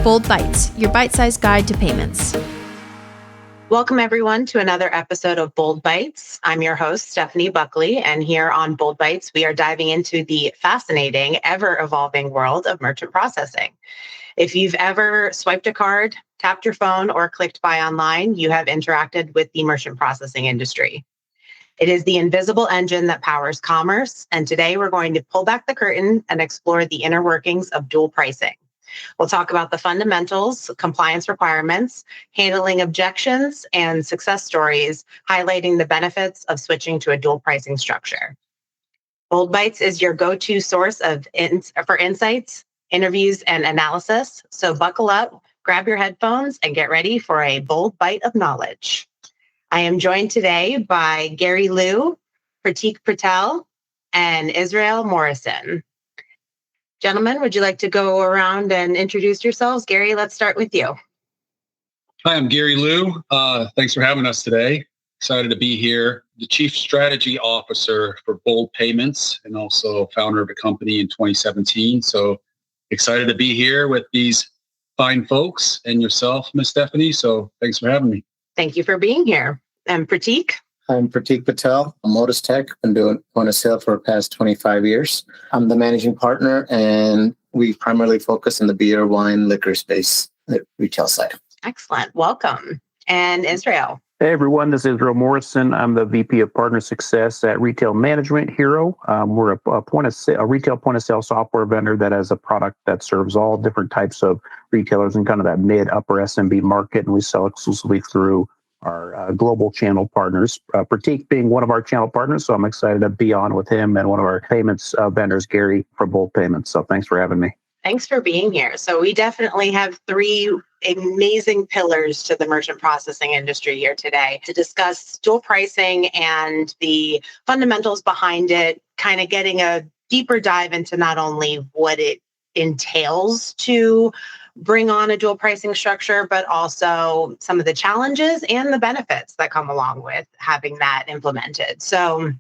Bold Bytes, your bite-sized guide to payments. Welcome, everyone, to another episode of Bold Bytes. I'm your host, Stephanie Buckley, and here on Bold Bytes, we are diving into the fascinating, ever-evolving world of merchant processing. If you've ever swiped a card, tapped your phone, or clicked buy online, you have interacted with the merchant processing industry. It is the invisible engine that powers commerce, and today we're going to pull back the curtain and explore the inner workings of dual pricing. We'll talk about the fundamentals, compliance requirements, handling objections, and success stories, highlighting the benefits of switching to a dual pricing structure. Bold Bytes is your go-to source for insights, interviews, and analysis. So buckle up, grab your headphones, and get ready for a bold bite of knowledge. I am joined today by Gary Liu, Pratik Patel, and Israel Morrison. Gentlemen, would you like to go around and introduce yourselves? Gary, let's start with you. Hi, I'm Gary Liu. Thanks for having us today. Excited to be here. The Chief Strategy Officer for Bold Payments and also founder of the company in 2017. So excited to be here with these fine folks and yourself, Miss Stephanie. So thanks for having me. Thank you for being here. And Pratik? I'm Pratik Patel. I'm Modus Tech. Been doing point of sale for the past 25 years. I'm the managing partner, and we primarily focus on the beer, wine, liquor space, the retail side. Excellent. Welcome. And Israel? Hey, everyone. This is Israel Morrison. I'm the VP of Partner Success at Retail Management Hero. We're a retail point of sale software vendor that has a product that serves all different types of retailers in kind of that mid-upper SMB market, and we sell exclusively through our global channel partners, Pratik being one of our channel partners. So I'm excited to be on with him and one of our payments vendors, Gary, for Bold Payments. So thanks for having me. Thanks for being here. So we definitely have three amazing pillars to the merchant processing industry here today to discuss dual pricing and the fundamentals behind it, kind of getting a deeper dive into not only what it entails to bring on a dual pricing structure, but also some of the challenges and the benefits that come along with having that implemented. So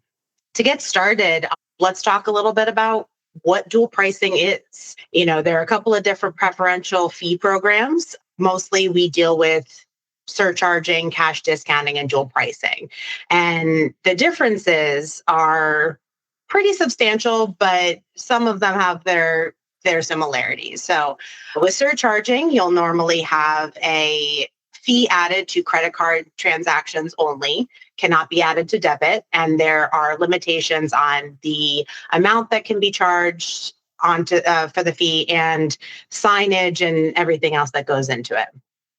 to get started, let's talk a little bit about what dual pricing is. There are a couple of different preferential fee programs. Mostly we deal with surcharging, cash discounting, and dual pricing. And the differences are pretty substantial, but some of them have their similarities. So with surcharging, you'll normally have a fee added to credit card transactions only, cannot be added to debit. And there are limitations on the amount that can be charged for the fee and signage and everything else that goes into it.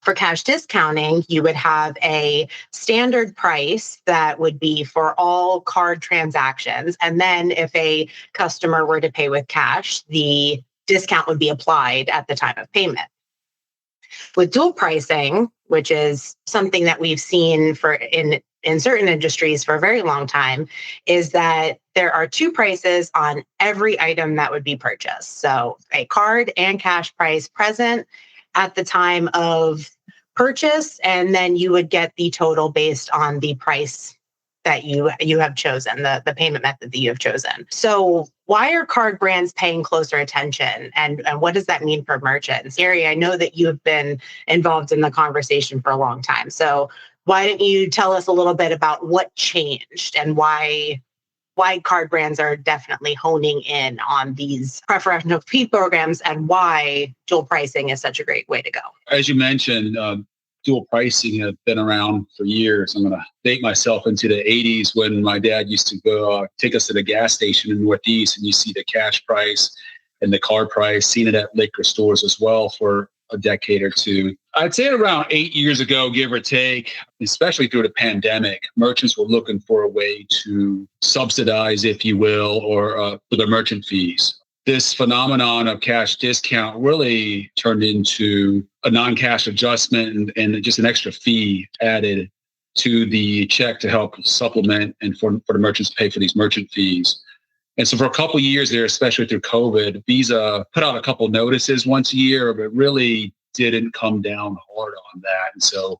For cash discounting, you would have a standard price that would be for all card transactions. And then if a customer were to pay with cash, the discount would be applied at the time of payment. With dual pricing, which is something that we've seen in certain industries for a very long time, is that there are two prices on every item that would be purchased. So a card and cash price present at the time of purchase, and then you would get the total based on the price that you have chosen, the payment method that you have chosen. So why are card brands paying closer attention, and what does that mean for merchants? Gary, I know that you have been involved in the conversation for a long time. So why don't you tell us a little bit about what changed and why card brands are definitely honing in on these preferential fee programs and why dual pricing is such a great way to go? As you mentioned, dual pricing has been around for years. I'm going to date myself into the 80s when my dad used to go take us to the gas station in the Northeast, and you see the cash price and the card price, seen it at liquor stores as well for a decade or two. I'd say around 8 years ago, give or take, especially through the pandemic, merchants were looking for a way to subsidize, if you will, or for their merchant fees. This phenomenon of cash discount really turned into a non-cash adjustment and just an extra fee added to the check to help supplement and for the merchants to pay for these merchant fees. And so for a couple of years there, especially through COVID, Visa put out a couple of notices once a year, but really didn't come down hard on that. And so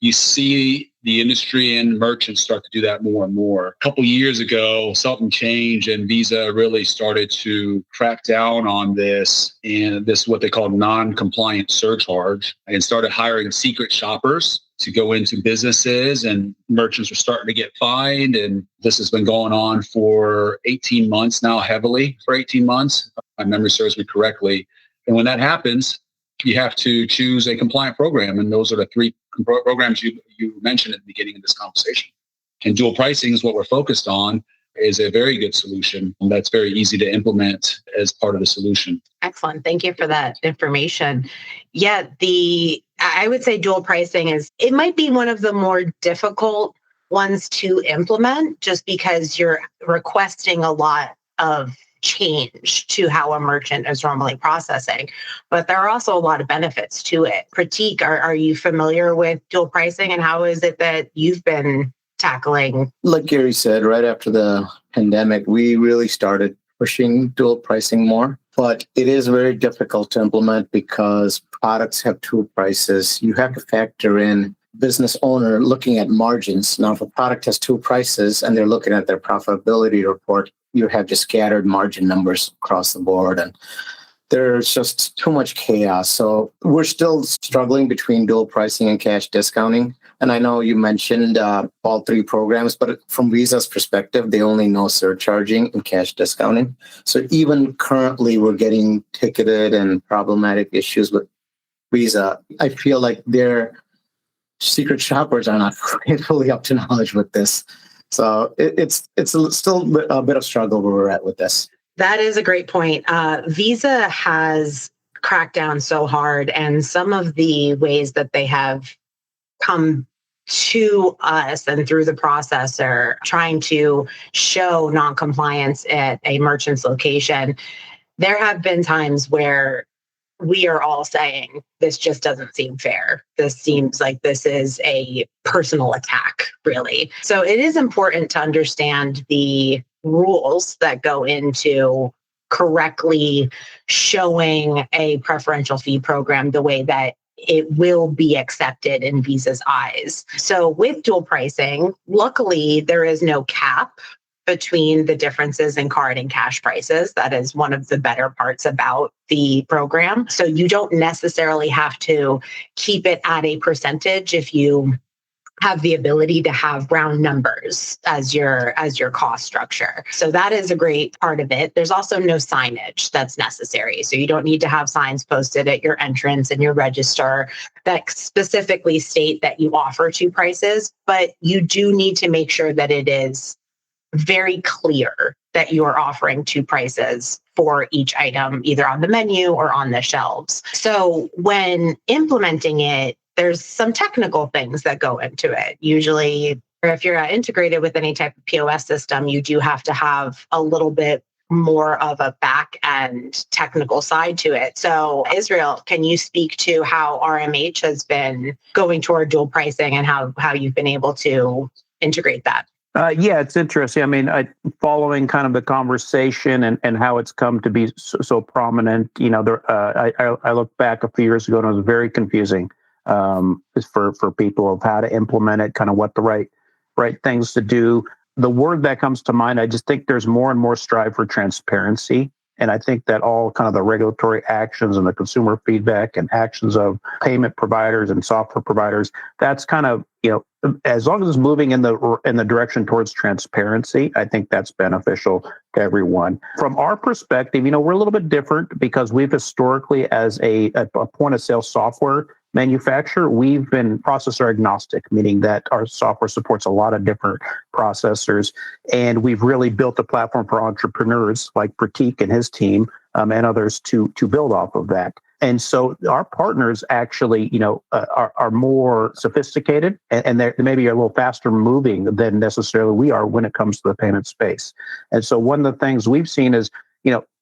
you see the industry and merchants start to do that more and more. A couple years ago, something changed and Visa really started to crack down on this. And this is what they call non-compliant surcharge, and started hiring secret shoppers to go into businesses, and merchants are starting to get fined. And this has been going on for 18 months now, heavily for 18 months. If my memory serves me correctly. And when that happens, you have to choose a compliant program. And those are the three programs you mentioned at the beginning of this conversation. And dual pricing is what we're focused on, is a very good solution. And that's very easy to implement as part of the solution. Excellent. Thank you for that information. Yeah, I would say dual pricing it might be one of the more difficult ones to implement, just because you're requesting a lot of change to how a merchant is normally processing. But there are also a lot of benefits to it. Pratik, are you familiar with dual pricing, and how is it that you've been tackling? Like Gary said, right after the pandemic, we really started pushing dual pricing more. But it is very difficult to implement because products have two prices. You have to factor in business owner looking at margins. Now, if a product has two prices and they're looking at their profitability report, you have just scattered margin numbers across the board, and there's just too much chaos. So we're still struggling between dual pricing and cash discounting. And I know you mentioned all three programs, but from Visa's perspective, they only know surcharging and cash discounting. So even currently, we're getting ticketed and problematic issues with Visa. I feel like their secret shoppers are not fully up to knowledge with this. So it's still a bit of struggle where we're at with this. That is a great point. Visa has cracked down so hard, and some of the ways that they have come to us and through the processor trying to show non-compliance at a merchant's location, there have been times where we are all saying, this just doesn't seem fair. This seems like this is a personal attack, really. So it is important to understand the rules that go into correctly showing a preferential fee program the way that it will be accepted in Visa's eyes. So with dual pricing, luckily, there is no cap between the differences in card and cash prices. That is one of the better parts about the program. So you don't necessarily have to keep it at a percentage if you have the ability to have round numbers as your cost structure. So that is a great part of it. There's also no signage that's necessary. So you don't need to have signs posted at your entrance and your register that specifically state that you offer two prices, but you do need to make sure that it is very clear that you are offering two prices for each item, either on the menu or on the shelves. So when implementing it, there's some technical things that go into it. Usually, if you're integrated with any type of POS system, you do have to have a little bit more of a back end technical side to it. So Israel, can you speak to how RMH has been going toward dual pricing and how you've been able to integrate that? Yeah, it's interesting. I mean, following kind of the conversation and how it's come to be so prominent, I look back a few years ago and it was very confusing for people of how to implement it, kind of what the right things to do. The word that comes to mind, I just think there's more and more strive for transparency. And I think that all kind of the regulatory actions and the consumer feedback and actions of payment providers and software providers, that's kind of, as long as it's moving in the direction towards transparency, I think that's beneficial to everyone. From our perspective, we're a little bit different because we've historically, as a point of sale software manufacturer, we've been processor agnostic, meaning that our software supports a lot of different processors. And we've really built a platform for entrepreneurs like Pratik and his team and others to build off of that. And so our partners actually, are more sophisticated and they maybe are a little faster moving than necessarily we are when it comes to the payment space. And so one of the things we've seen is,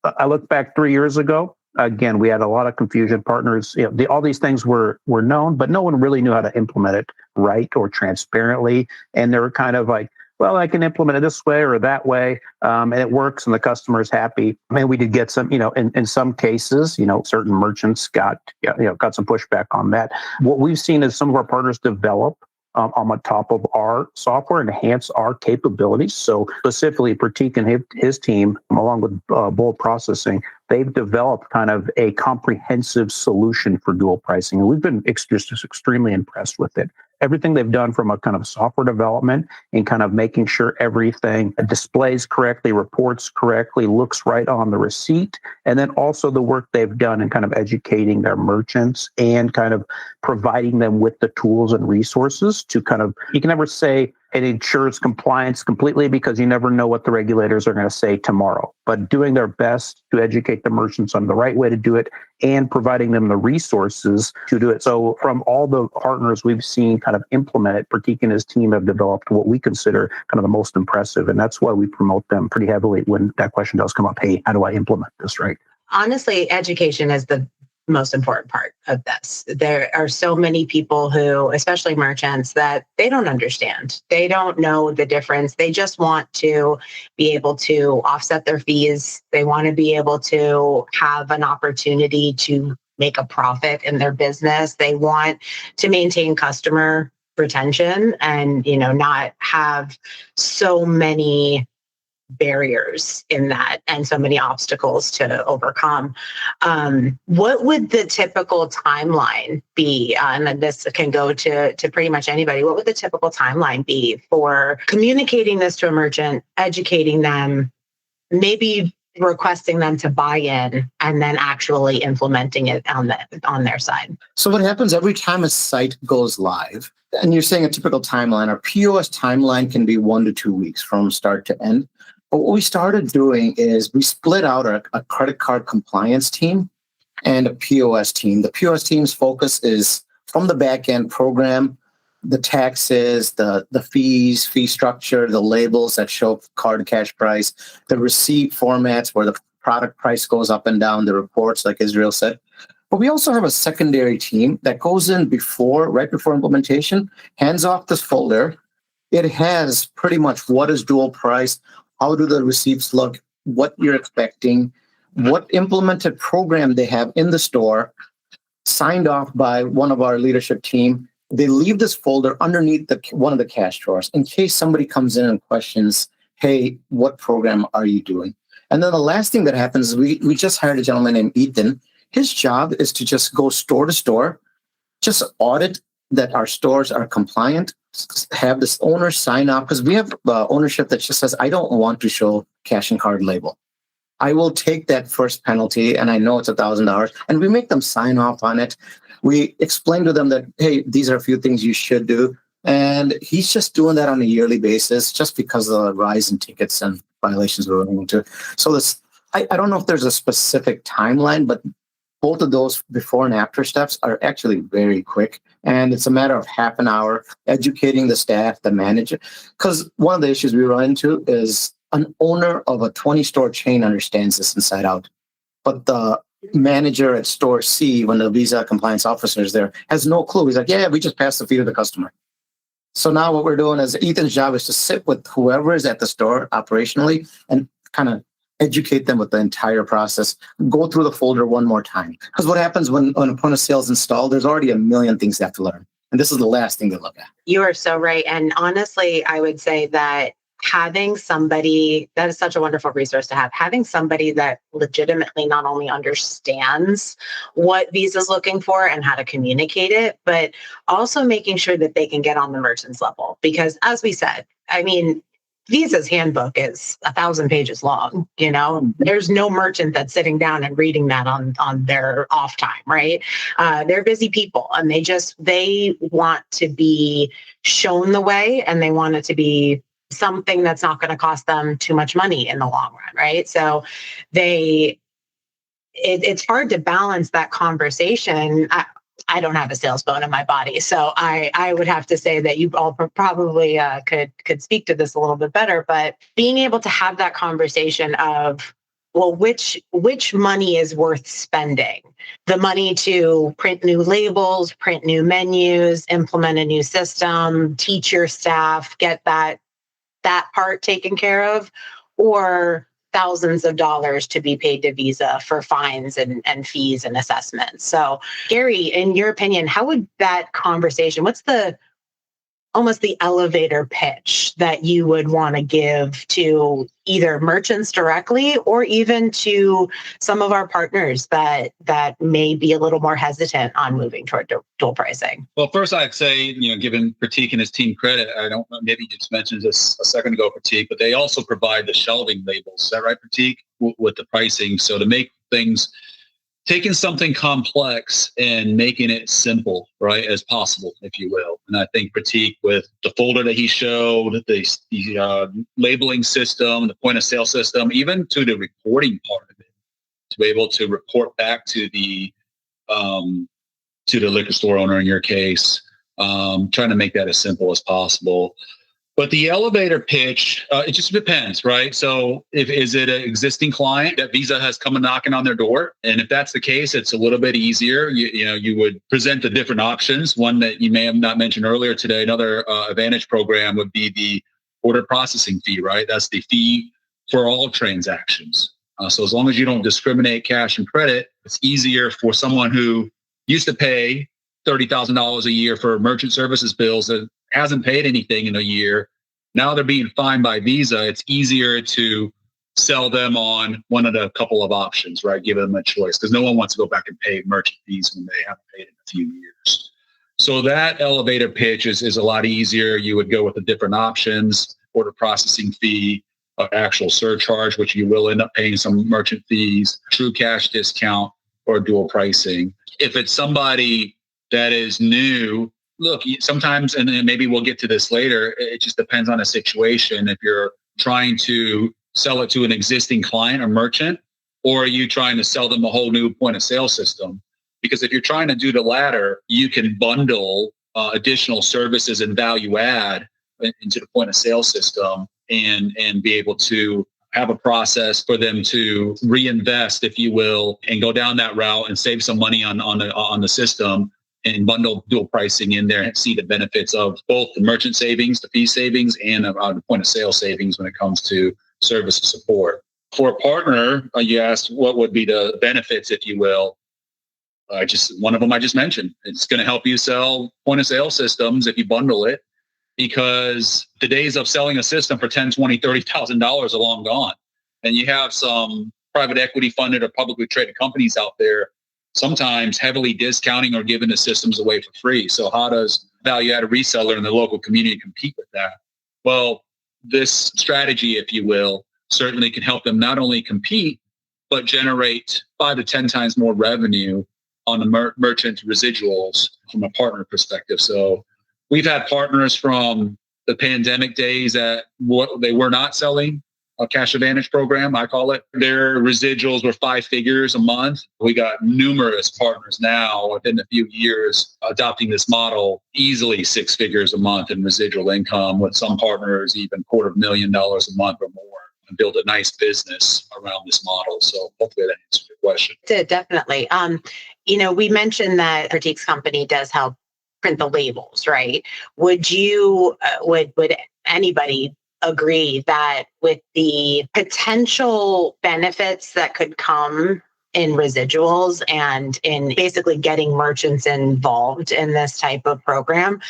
I look back 3 years ago. Again, we had a lot of confusion. Partners, all these things were known, but no one really knew how to implement it right or transparently. And they were kind of like, well, I can implement it this way or that way, and it works, and the customer is happy. I mean, we did get some, in some cases, certain merchants got some pushback on that. What we've seen is some of our partners develop on top of our software, enhance our capabilities. So specifically, Pratik and his team, along with Bold Processing, they've developed kind of a comprehensive solution for dual pricing. And we've been just extremely impressed with it. Everything they've done from a kind of software development and kind of making sure everything displays correctly, reports correctly, looks right on the receipt. And then also the work they've done in kind of educating their merchants and kind of providing them with the tools and resources to kind of, you can never say it ensures compliance completely because you never know what the regulators are going to say tomorrow, but doing their best to educate the merchants on the right way to do it and providing them the resources to do it. So from all the partners we've seen kind of implement it, Pratik and his team have developed what we consider kind of the most impressive. And that's why we promote them pretty heavily when that question does come up. Hey, how do I implement this, right? Honestly, education is the most important part of this. There are so many people who, especially merchants, that they don't understand. They don't know the difference. They just want to be able to offset their fees. They want to be able to have an opportunity to make a profit in their business. They want to maintain customer retention and, not have so many barriers in that and so many obstacles to overcome. What would the typical timeline be? And this can go to pretty much anybody. What would the typical timeline be for communicating this to a merchant, educating them, maybe requesting them to buy in, and then actually implementing it on their side? So what happens every time a site goes live, and you're saying a typical timeline, our POS timeline can be 1 to 2 weeks from start to end. But what we started doing is we split out a credit card compliance team and a POS team. The POS team's focus is from the back end program, the taxes, the fees, fee structure, the labels that show card cash price, the receipt formats where the product price goes up and down, the reports, like Israel said. But we also have a secondary team that goes in right before implementation, hands off this folder. It has pretty much what is dual price, how do the receipts look, what you're expecting, what implemented program they have in the store, signed off by one of our leadership team. They leave this folder underneath one of the cash drawers in case somebody comes in and questions, hey, what program are you doing? And then the last thing that happens is we just hired a gentleman named Ethan. His job is to just go store to store, just audit that our stores are compliant, have this owner sign off, because we have ownership that just says, I don't want to show cash and card label. I will take that first penalty, and I know it's $1,000, and we make them sign off on it. We explain to them that, hey, these are a few things you should do. And he's just doing that on a yearly basis just because of the rise in tickets and violations we're running into. So I don't know if there's a specific timeline, but both of those before and after steps are actually very quick. And it's a matter of half an hour educating the staff, the manager. Because one of the issues we run into is an owner of a 20-store chain understands this inside out. But the manager at store C, when the Visa compliance officer is there, has no clue. He's like, yeah, we just passed the fee to the customer. So now what we're doing is Ethan's job is to sit with whoever is at the store operationally and kind of educate them with the entire process, go through the folder one more time. Because what happens when a point of sale is installed, there's already a million things they have to learn. And this is the last thing they look at. You are so right. And honestly, I would say that having somebody, that is such a wonderful resource to have, having somebody that legitimately not only understands what Visa's looking for and how to communicate it, but also making sure that they can get on the merchant's level. Because as we said, I mean, Visa's handbook is 1,000 pages long. There's no merchant that's sitting down and reading that on their off time, right? They're busy people, and they want to be shown the way, and they want it to be something that's not going to cost them too much money in the long run, right? So it's hard to balance that conversation. I don't have a sales bone in my body, so I would have to say that you all probably could speak to this a little bit better. But being able to have that conversation of, well, which money is worth spending? The money to print new labels, print new menus, implement a new system, teach your staff, get that part taken care of, or thousands of dollars to be paid to Visa for fines and fees and assessments. So, Gary, in your opinion, how would that conversation, what's the almost the elevator pitch that you would want to give to either merchants directly or even to some of our partners that may be a little more hesitant on moving toward dual pricing? Well, first I'd say, giving Pratik and his team credit, I don't know, maybe you just mentioned this a second ago, Pratik, but they also provide the shelving labels. Is that right, Pratik? With the pricing. So to make things, taking something complex and making it simple, right, as possible, if you will. And I think Pratik, with the folder that he showed, the labeling system, the point of sale system, even to the reporting part of it, to be able to report back to the liquor store owner in your case, trying to make that as simple as possible. But the elevator pitch, it just depends, right? So is it an existing client that Visa has come and knocking on their door? And if that's the case, it's a little bit easier. You would present the different options. One that you may have not mentioned earlier today, another Advantage program would be the order processing fee, right? That's the fee for all transactions. So as long as you don't discriminate cash and credit, it's easier for someone who used to pay $30,000 a year for merchant services bills that hasn't paid anything in a year. Now they're being fined by Visa. It's easier to sell them on one of the couple of options, right? Give them a choice, because no one wants to go back and pay merchant fees when they haven't paid in a few years. So that elevator pitch is a lot easier. You would go with the different options, order processing fee, actual surcharge, which you will end up paying some merchant fees, true cash discount, or dual pricing. If it's somebody that is new, look, sometimes, and then maybe we'll get to this later, it just depends on the situation. If you're trying to sell it to an existing client or merchant, or are you trying to sell them a whole new point of sale system? Because if you're trying to do the latter, you can bundle additional services and value add into the point of sale system and be able to have a process for them to reinvest, if you will, and go down that route and save some money on the system, and bundle dual pricing in there and see the benefits of both the merchant savings, the fee savings, and the point of sale savings when it comes to service and support. For a partner, you asked what would be the benefits, if you will. One of them I just mentioned. It's going to help you sell point of sale systems if you bundle it, because the days of selling a system for $10,000, $20,000, $30,000 are long gone. And you have some private equity funded or publicly traded companies out there sometimes heavily discounting or giving the systems away for free. So how does value-added reseller in the local community compete with that? Well, this strategy, if you will, certainly can help them not only compete, but generate 5 to 10 times more revenue on the merchant residuals from a partner perspective. So we've had partners from the pandemic days that they were not selling a cash advantage program, I call it. Their residuals were 5 figures a month. We got numerous partners now within a few years adopting this model, easily 6 figures a month in residual income, with some partners even $250,000 a month or more, and build a nice business around this model. So hopefully that answers your question. It did, definitely. We mentioned that Pratik's company does help print the labels, right? Would anybody agree that with the potential benefits that could come in residuals and in basically getting merchants involved in this type of program,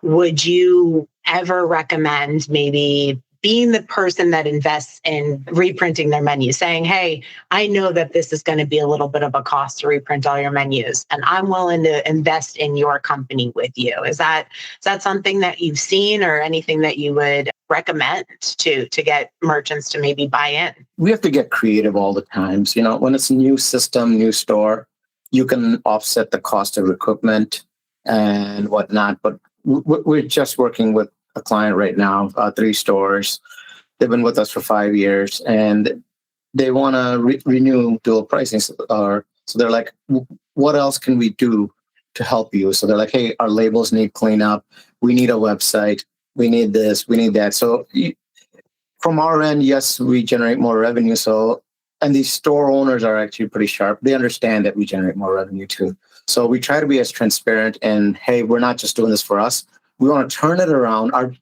would you ever recommend maybe being the person that invests in reprinting their menus, saying, hey, I know that this is going to be a little bit of a cost to reprint all your menus, and I'm willing to invest in your company with you? Is that something that you've seen, or anything that you would recommend to get merchants to maybe buy in? We have to get creative all the times. When it's a new system, new store, you can offset the cost of equipment and whatnot. But we're just working with a client right now, 3 stores. They've been with us for 5 years, and they want to renew dual pricing. So they're like, what else can we do to help you? So they're like, hey, our labels need cleanup. We need a website. We need this. We need that. So from our end, yes, we generate more revenue. And these store owners are actually pretty sharp. They understand that we generate more revenue too. So we try to be as transparent, and hey, we're not just doing this for us. We want to turn it around. Our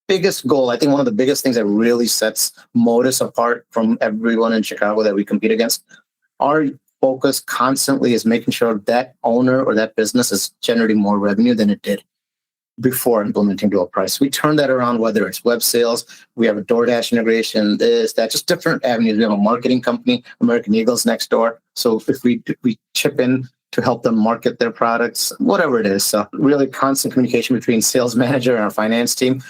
biggest goal, I think one of the biggest things that really sets Modus apart from everyone in Chicago that we compete against, our focus constantly is making sure that owner or that business is generating more revenue than it did. before implementing dual price. We turn that around, whether it's web sales, we have a DoorDash integration, this, that, just different avenues. We have a marketing company, American Eagles next door. So if we chip in to help them market their products, whatever it is. So really constant communication between sales manager and our finance team.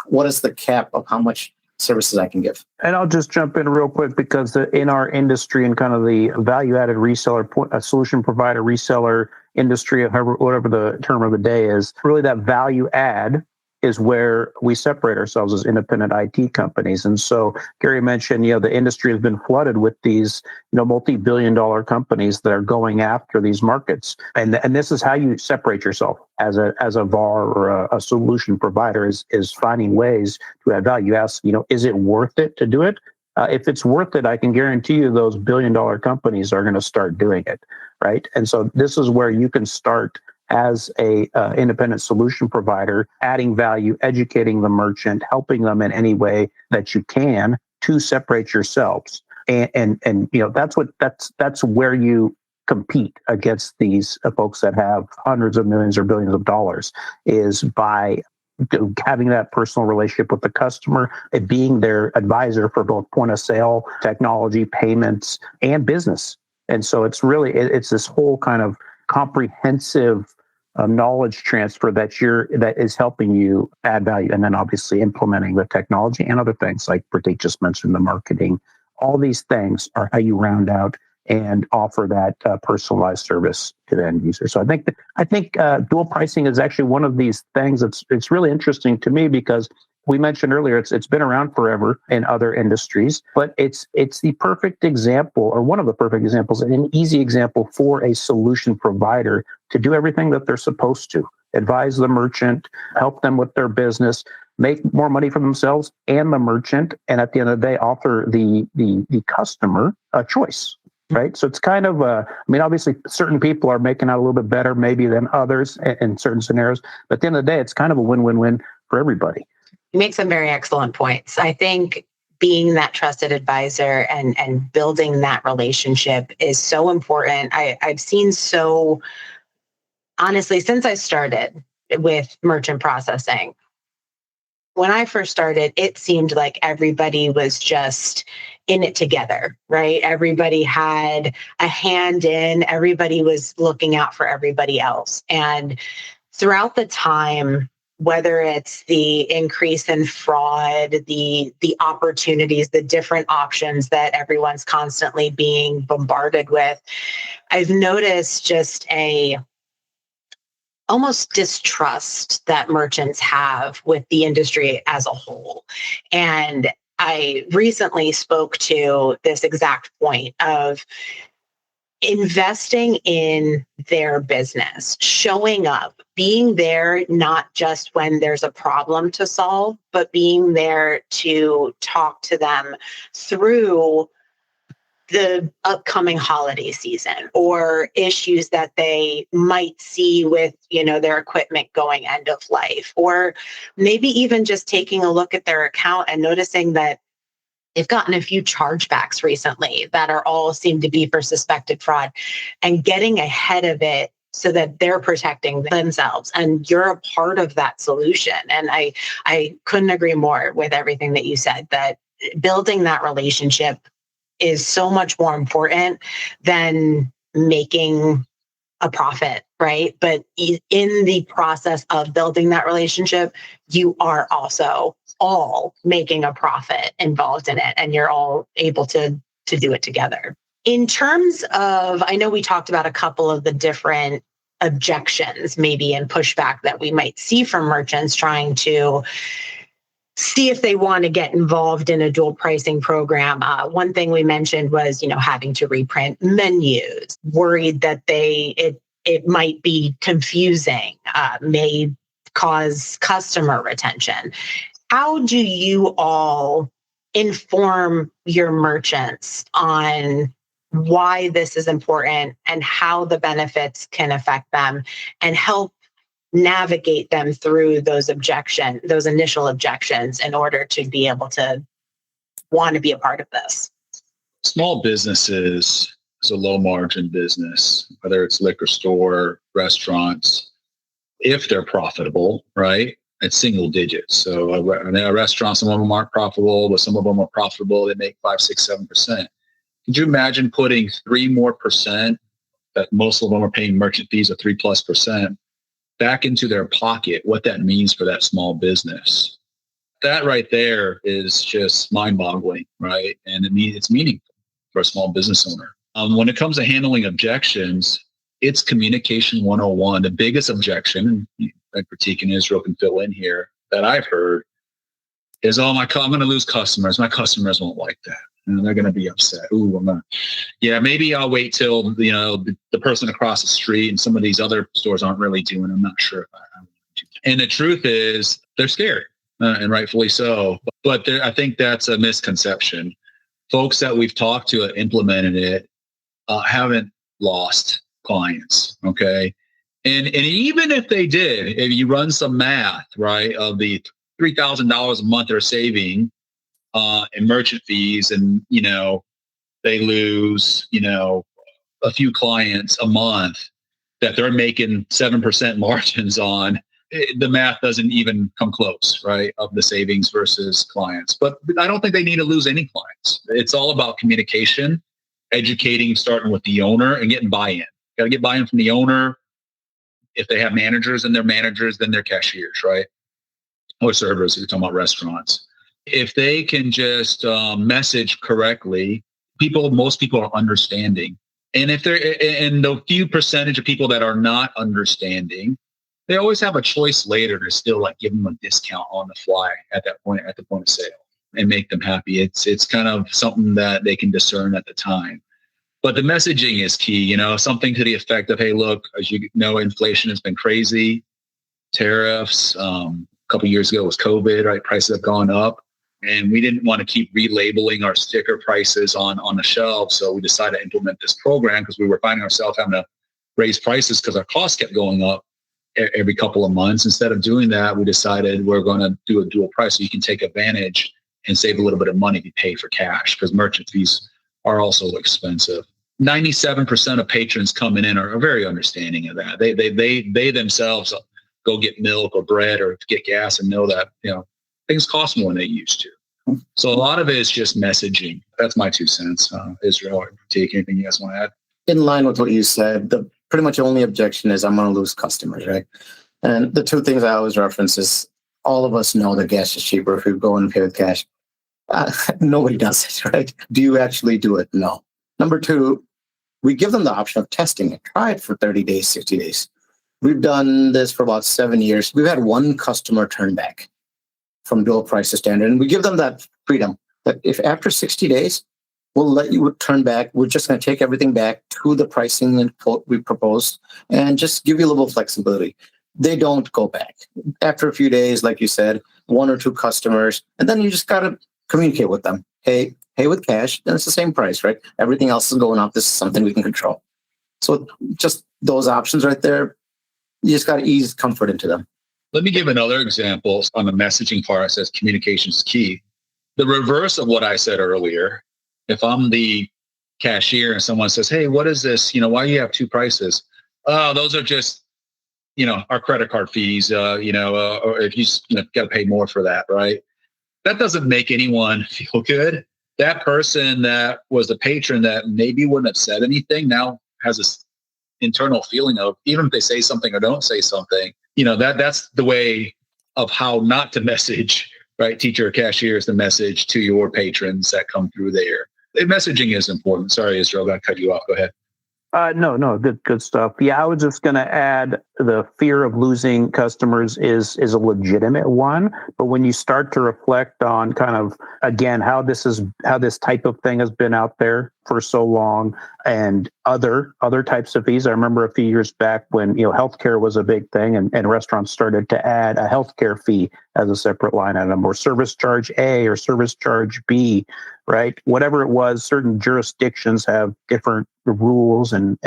What is the cap of how much services I can give? And I'll just jump in real quick because in our industry and kind of the value-added reseller, a solution provider, reseller industry, whatever the term of the day is, really that value add is where we separate ourselves as independent IT companies. And so Gary mentioned, the industry has been flooded with these, multi-billion-dollar companies that are going after these markets. And this is how you separate yourself as a VAR or a solution provider is finding ways to add value. You ask, is it worth it to do it? If it's worth it, I can guarantee you those billion-dollar companies are going to start doing it, right? And so this is where you can start as a independent solution provider, adding value, educating the merchant, helping them in any way that you can to separate yourselves. And that's where you compete against these folks that have hundreds of millions or billions of dollars, is by having that personal relationship with the customer and being their advisor for both point of sale, technology, payments, and business. And so it's this whole kind of comprehensive knowledge transfer that is helping you add value, and then obviously implementing the technology and other things like Pratik just mentioned, the marketing. All these things are how you round out and offer that personalized service to the end user. So I think dual pricing is actually one of these things it's really interesting to me, because we mentioned earlier it's been around forever in other industries, but it's the perfect example, or one of the perfect examples, and an easy example for a solution provider to do everything that they're supposed to: advise the merchant, help them with their business, make more money for themselves and the merchant, and at the end of the day, offer the customer a choice. Right. So it's kind of obviously certain people are making out a little bit better maybe than others in certain scenarios, but at the end of the day, it's kind of a win-win-win for everybody. You make some very excellent points. I think being that trusted advisor and building that relationship is so important. I've seen so, honestly, since I started with merchant processing, when I first started, it seemed like everybody was just in it together, right? Everybody had a hand in, everybody was looking out for everybody else. And throughout the time, whether it's the increase in fraud, the opportunities, the different options that everyone's constantly being bombarded with, I've noticed just a almost distrust that merchants have with the industry as a whole. And I recently spoke to this exact point of investing in their business, showing up, being there not just when there's a problem to solve, but being there to talk to them through the upcoming holiday season or issues that they might see with, their equipment going end of life, or maybe even just taking a look at their account and noticing that they've gotten a few chargebacks recently that are all seem to be for suspected fraud, and getting ahead of it so that they're protecting themselves. And you're a part of that solution. And I couldn't agree more with everything that you said, that building that relationship is so much more important than making a profit, right? But in the process of building that relationship, you are also all making a profit involved in it, and you're all able to do it together. In terms of, I know we talked about a couple of the different objections maybe and pushback that we might see from merchants trying to see if they want to get involved in a dual pricing program. One thing we mentioned was, having to reprint menus, worried that it might be confusing, may cause customer retention. How do you all inform your merchants on why this is important and how the benefits can affect them, and help navigate them through those initial objections, in order to be able to want to be a part of this? Small businesses is a low margin business, whether it's liquor store, restaurants. if they're profitable, right? At single digits. So a restaurant, some of them aren't profitable, but some of them are profitable. They make 5, 6, 7%. Could you imagine putting 3 more percent, that most of them are paying merchant fees of 3+% back into their pocket? What that means for that small business? That right there is just mind-boggling, right? And it's meaningful for a small business owner. When it comes to handling objections, it's communication 101. The biggest objection, and Pratik and Israel can fill in here, that I've heard is, I'm going to lose customers. My customers won't like that. And they're going to be upset. Maybe I'll wait till, the person across the street and some of these other stores aren't really doing. I'm not sure if I do. And the truth is they're scared, and rightfully so. But I think that's a misconception. Folks that we've talked to that implemented it haven't lost clients. Okay. And even if they did, if you run some math, right, of the $3,000 a month they're saving in merchant fees, and, they lose, a few clients a month that they're making 7% margins on, the math doesn't even come close, right, of the savings versus clients. But I don't think they need to lose any clients. It's all about communication, educating, starting with the owner and getting buy-in. Got to get buy-in from the owner. If they have managers and their managers, then they're cashiers, right? Or servers, if you're talking about restaurants. If they can just message correctly, most people are understanding. And if the few percentage of people that are not understanding, they always have a choice later to still give them a discount on the fly at that point, at the point of sale, and make them happy. It's kind of something that they can discern at the time. But the messaging is key, something to the effect of, hey, look, as you know, inflation has been crazy, tariffs, a couple of years ago was COVID, right? Prices have gone up. And we didn't want to keep relabeling our sticker prices on the shelves. So we decided to implement this program because we were finding ourselves having to raise prices because our costs kept going up every couple of months. Instead of doing that, we decided we're going to do a dual price so you can take advantage and save a little bit of money if you pay for cash, because merchant fees are also expensive. 97% of patrons coming in are very understanding of that. They themselves go get milk or bread or get gas and know that, things cost more than they used to. So a lot of it is just messaging. That's my 2 cents. Israel or Pratik, anything you guys want to add? In line with what you said, the pretty much only objection is I'm going to lose customers, right? And the 2 things I always reference is all of us know that gas is cheaper if you go and pay with cash. Nobody does it, right? Do you actually do it? No. Number 2, we give them the option of testing it. Try it for 30 days, 60 days. We've done this for about 7 years. We've had 1 customer turn back from dual price to standard. And we give them that freedom that if after 60 days, we'll let you turn back. We're just going to take everything back to the pricing and quote we proposed and just give you a little flexibility. They don't go back. After a few days, like you said, 1 or 2 customers, and then you just got to communicate with them. Hey, pay with cash, then it's the same price, right? Everything else is going up. This is something we can control. So just those options right there, you just got to ease comfort into them. Let me give another example on the messaging part. It says communication is key. The reverse of what I said earlier, if I'm the cashier and someone says, hey, what is this? Why do you have 2 prices? Oh, those are just, our credit card fees, or if you got to pay more for that, right? That doesn't make anyone feel good. That person that was a patron that maybe wouldn't have said anything now has this internal feeling of, even if they say something or don't say something, that's the way of how not to message, right? Teacher or cashier is the message to your patrons that come through there. The messaging is important. Sorry, Israel, I cut you off. Go ahead. No, good stuff. Yeah, I was just going to add the fear of losing customers is a legitimate one. But when you start to reflect on kind of, again, how this type of thing has been out there for so long and other types of fees. I remember a few years back when, healthcare was a big thing and restaurants started to add a healthcare fee as a separate line item, or service charge A or service charge B, right? Whatever it was, certain jurisdictions have different rules and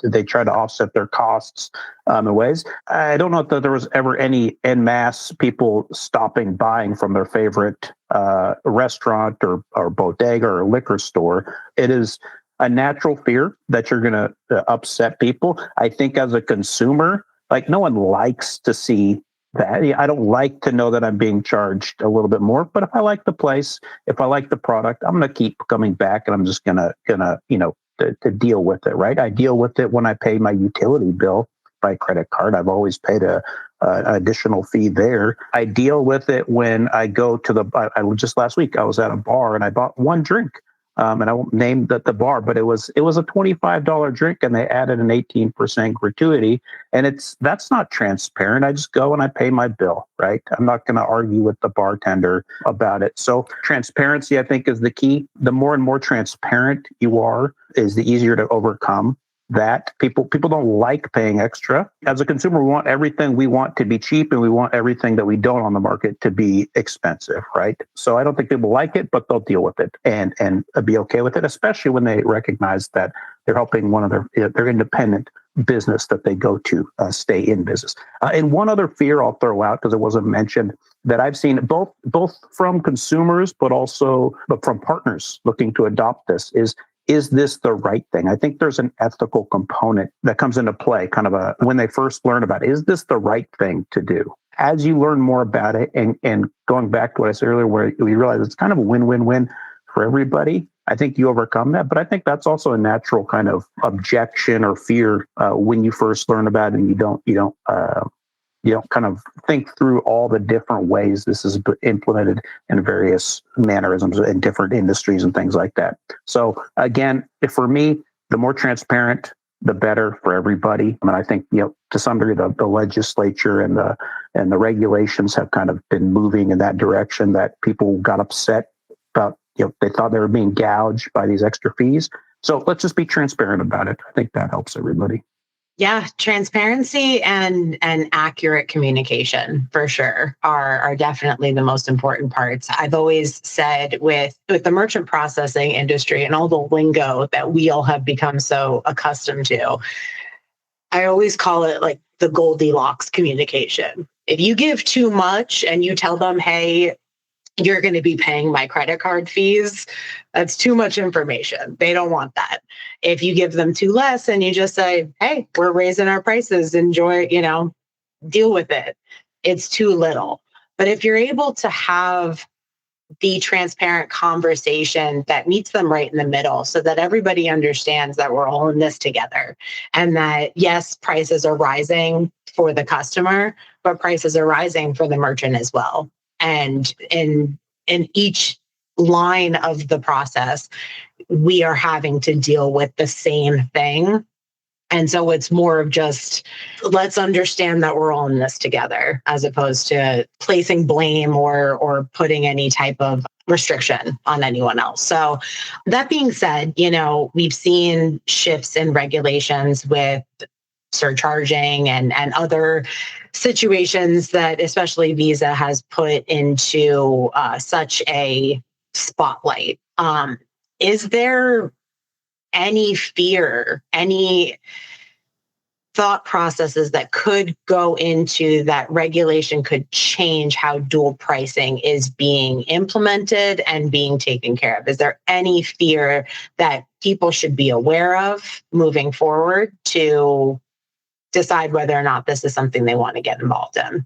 they try to offset their costs in ways. I don't know that there was ever any en masse people stopping buying from their favorite restaurant or bodega or liquor store. It is a natural fear that you're going to upset people. I think as a consumer, Like no one likes to see that. I don't like to know that I'm being charged a little bit more, but if I like the place, if I like the product, I'm going to keep coming back, and I'm just gonna to deal with it, right? I deal with it when I pay my utility bill by credit card. I've always paid a additional fee there. I deal with it when I go to just last week I was at a bar and I bought one drink. And I won't name the bar, but it was a $25 drink, and they added an 18% gratuity. And that's not transparent. I just go and I pay my bill, right? I'm not going to argue with the bartender about it. So transparency, I think, is the key. The more and more transparent you are, is the easier to overcome that. People don't like paying extra. As a consumer, we want everything we want to be cheap, and we want everything that we don't on the market to be expensive, right? So I don't think people like it, but they'll deal with it and be okay with it, especially when they recognize that they're helping one of their independent business that they go to stay in business. And one other fear I'll throw out, because it wasn't mentioned, that I've seen both from consumers, but from partners looking to adopt this is this the right thing? I think there's an ethical component that comes into play, when they first learn about it. Is this the right thing to do? As you learn more about it, and going back to what I said earlier, where we realize it's kind of a win-win-win for everybody, I think you overcome that. But I think that's also a natural kind of objection or fear when you first learn about it, and you don't kind of think through all the different ways this is implemented in various mannerisms in different industries and things like that. So again, for me, the more transparent, the better for everybody. I mean, I think, to some degree, the legislature and the regulations have kind of been moving in that direction, that people got upset about, they thought they were being gouged by these extra fees. So let's just be transparent about it. I think that helps everybody. Yeah, transparency and accurate communication for sure are definitely the most important parts. I've always said with the merchant processing industry and all the lingo that we all have become so accustomed to, I always call it like the Goldilocks communication. If you give too much and you tell them, hey, you're going to be paying my credit card fees, that's too much information. They don't want that. If you give them too less and you just say, hey, we're raising our prices, enjoy, deal with it, it's too little. But if you're able to have the transparent conversation that meets them right in the middle, so that everybody understands that we're all in this together, and that, yes, prices are rising for the customer, but prices are rising for the merchant as well. And in each line of the process, we are having to deal with the same thing. And so it's more of just, let's understand that we're all in this together, as opposed to placing blame or putting any type of restriction on anyone else. So that being said, we've seen shifts in regulations with surcharging and other situations that especially Visa has put into such a spotlight. Is there any fear, any thought processes that could go into that regulation could change how dual pricing is being implemented and being taken care of? Is there any fear that people should be aware of moving forward to decide whether or not this is something they want to get involved in?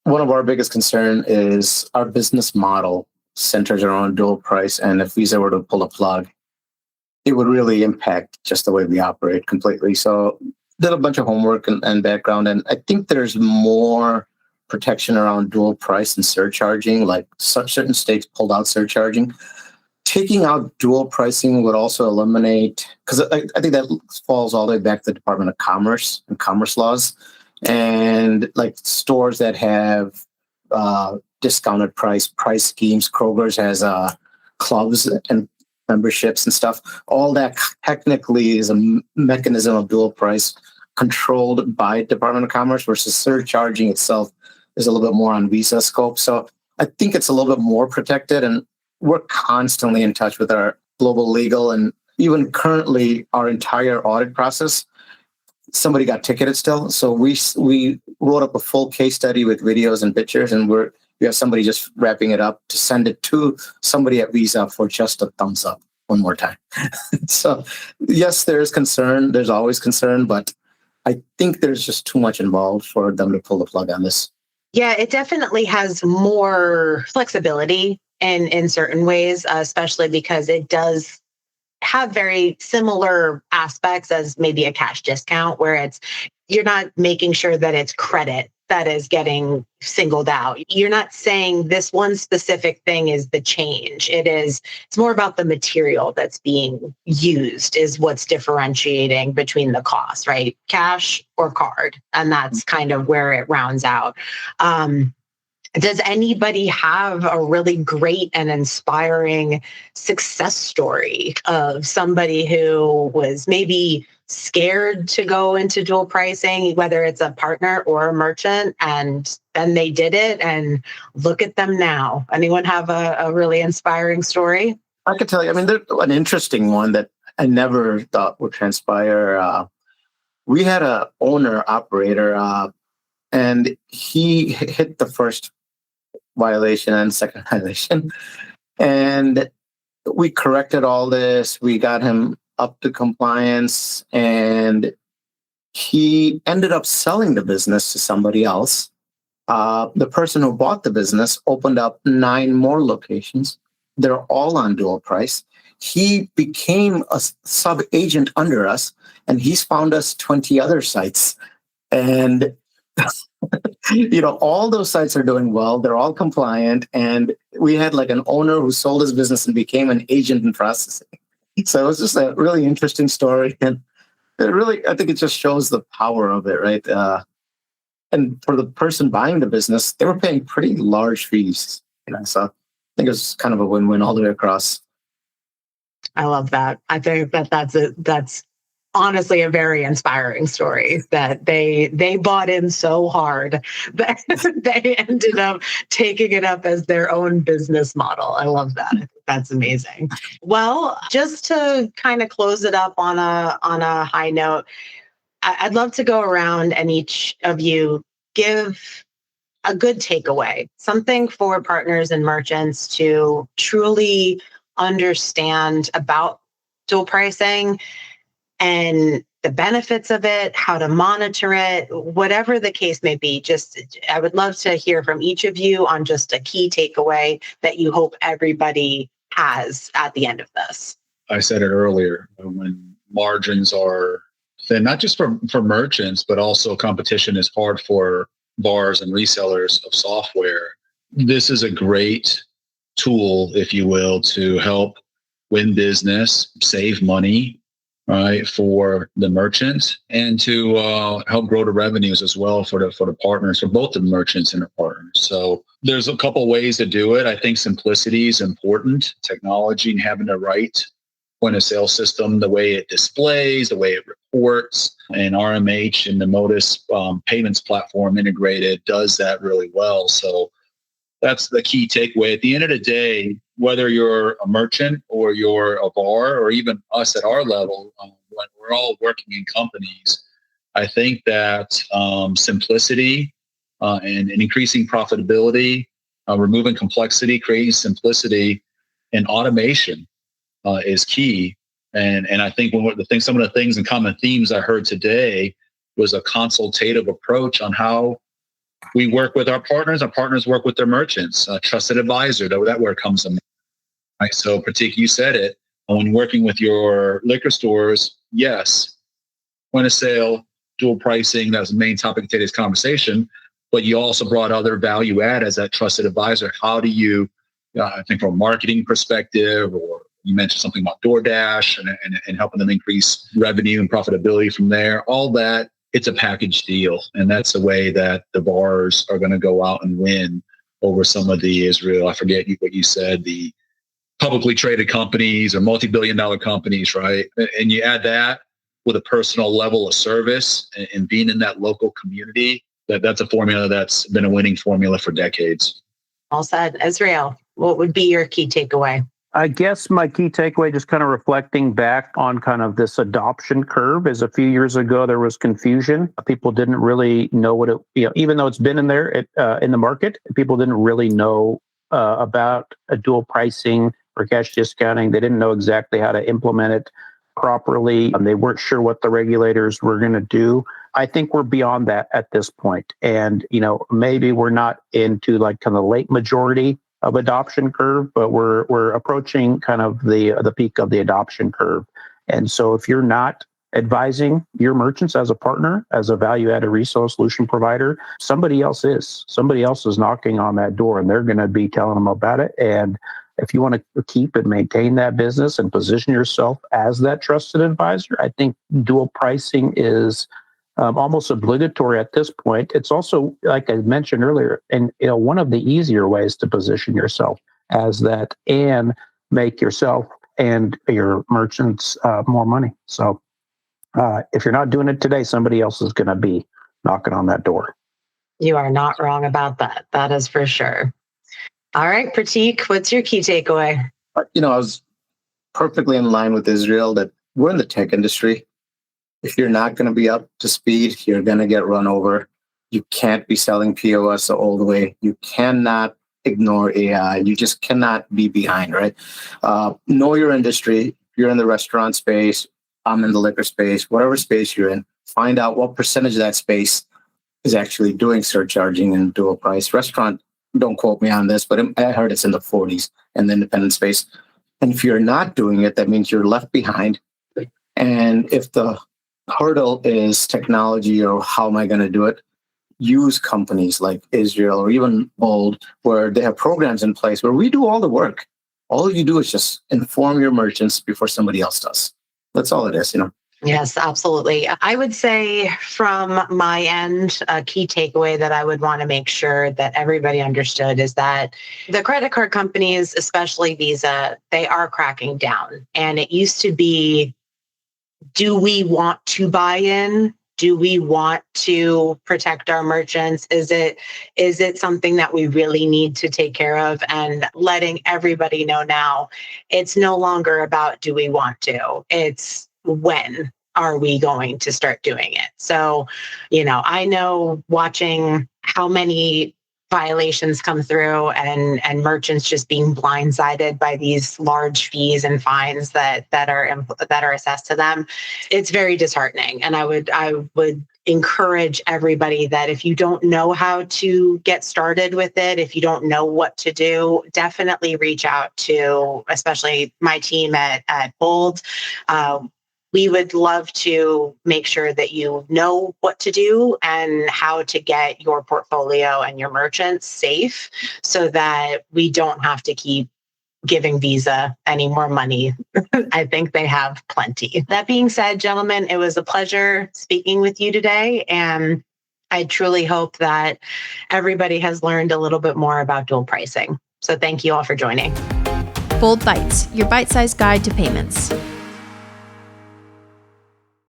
One of our biggest concern is our business model centers around dual price. And if Visa were to pull a plug, it would really impact just the way we operate completely. So did a bunch of homework and background. And I think there's more protection around dual price and surcharging, like certain states pulled out surcharging. Taking out dual pricing would also eliminate, because I think that falls all the way back to the Department of Commerce and commerce laws, and like stores that have discounted price schemes. Kroger's has clubs and memberships and stuff. All that technically is a mechanism of dual price controlled by Department of Commerce, versus surcharging itself is a little bit more on Visa scope. So I think it's a little bit more protected, and we're constantly in touch with our global legal, and even currently our entire audit process, somebody got ticketed still. So we wrote up a full case study with videos and pictures, and we have somebody just wrapping it up to send it to somebody at Visa for just a thumbs up one more time. So yes, there is concern. There's always concern, but I think there's just too much involved for them to pull the plug on this. Yeah, it definitely has more flexibility in certain ways, especially because it does have very similar aspects as maybe a cash discount, where you're not making sure that it's credit that is getting singled out. You're not saying this one specific thing is the change. It's more about the material that's being used is what's differentiating between the costs, right? Cash or card. And that's kind of where it rounds out. Does anybody have a really great and inspiring success story of somebody who was maybe scared to go into dual pricing, whether it's a partner or a merchant, and then they did it and look at them now? Anyone have a really inspiring story? I could tell you, I mean, there's an interesting one that I never thought would transpire. We had a owner operator, and he hit the first violation and second violation. And we corrected all this. We got him up to compliance, and he ended up selling the business to somebody else. The person who bought the business opened up 9 more locations. They're all on dual price. He became a sub-agent under us, and he's found us 20 other sites. And all those sites are doing well. They're all compliant. And we had like an owner who sold his business and became an agent in processing. So it was just a really interesting story. And I think it just shows the power of it, right? And for the person buying the business, they were paying pretty large fees. So I think it was kind of a win-win all the way across. I love that. I think that's honestly a very inspiring story, that they bought in so hard that they ended up taking it up as their own business model. I love that. I think that's amazing. Well, just to kind of close it up on a high note, I'd love to go around and each of you give a good takeaway, something for partners and merchants to truly understand about dual pricing and the benefits of it, how to monitor it, whatever the case may be. I would love to hear from each of you on just a key takeaway that you hope everybody has at the end of this. I said it earlier, when margins are thin, not just for merchants, but also competition is hard for VARs and resellers of software. This is a great tool, if you will, to help win business, save money, right, for the merchant, and to help grow the revenues as well for the partners, for both the merchants and the partners. So there's a couple ways to do it. I think simplicity is important. Technology and having the right point of sale system, the way it displays, the way it reports, and RMH and the Modus payments platform integrated does that really well. So that's the key takeaway. At the end of the day, whether you're a merchant or you're a VAR or even us at our level, when we're all working in companies, I think that simplicity and increasing profitability, removing complexity, creating simplicity, and automation is key. And I think some of the things and common themes I heard today was a consultative approach on how we work with our partners work with their merchants. Trusted advisor, that word comes to mind. Right? So Pratik, you said it. When working with your liquor stores, yes, point of sale, dual pricing, that was the main topic of today's conversation. But you also brought other value add as that trusted advisor. How do you, I think from a marketing perspective, or you mentioned something about DoorDash and helping them increase revenue and profitability from there, all that. It's a package deal. And that's the way that the VARs are going to go out and win over some of the I forget what you said, the publicly traded companies or multi-billion-dollar companies, right? And you add that with a personal level of service and being in that local community, that's a formula that's been a winning formula for decades. All said. Israel, what would be your key takeaway? I guess my key takeaway, just kind of reflecting back on kind of this adoption curve, is a few years ago there was confusion. People didn't really know what it, even though it's been in there in the market, people didn't really know about a dual pricing or cash discounting. They didn't know exactly how to implement it properly. They weren't sure what the regulators were going to do. I think we're beyond that at this point. And, maybe we're not into like kind of the late majority of adoption curve, but we're approaching kind of the peak of the adoption curve. And so if you're not advising your merchants as a partner, as a value-added reseller solution provider, somebody else is. Somebody else is knocking on that door, and they're going to be telling them about it. And if you want to keep and maintain that business and position yourself as that trusted advisor, I think dual pricing is almost obligatory at this point. It's also, like I mentioned earlier, and one of the easier ways to position yourself as that and make yourself and your merchants more money. So if you're not doing it today, somebody else is going to be knocking on that door. You are not wrong about that. That is for sure. All right, Pratik, what's your key takeaway? I was perfectly in line with Israel that we're in the tech industry. If you're not going to be up to speed, you're going to get run over. You can't be selling POS the old way. You cannot ignore AI. You just cannot be behind, right? Know your industry. You're in the restaurant space. I'm in the liquor space. Whatever space you're in, find out what percentage of that space is actually doing surcharging and dual price. Restaurant, don't quote me on this, but I heard it's in the 40s in the independent space. And if you're not doing it, that means you're left behind. And if the hurdle is technology or how am I going to do it, use companies like Israel or even Bold, where they have programs in place where we do all the work. All you do is just inform your merchants before somebody else does. That's all it is, Yes, absolutely. I would say from my end, a key takeaway that I would want to make sure that everybody understood is that the credit card companies, especially Visa, they are cracking down. And it used to be, do we want to buy in? Do we want to protect our merchants? Is it something that we really need to take care of? And letting everybody know now, it's no longer about do we want to, it's when are we going to start doing it? So, I know watching how many violations come through and merchants just being blindsided by these large fees and fines that are assessed to them, it's very disheartening. And I would encourage everybody that if you don't know how to get started with it, if you don't know what to do, definitely reach out to, especially my team at Bold. We would love to make sure that you know what to do and how to get your portfolio and your merchants safe so that we don't have to keep giving Visa any more money. I think they have plenty. That being said, gentlemen, it was a pleasure speaking with you today. And I truly hope that everybody has learned a little bit more about dual pricing. So thank you all for joining. Bold Bytes, your bite-sized guide to payments.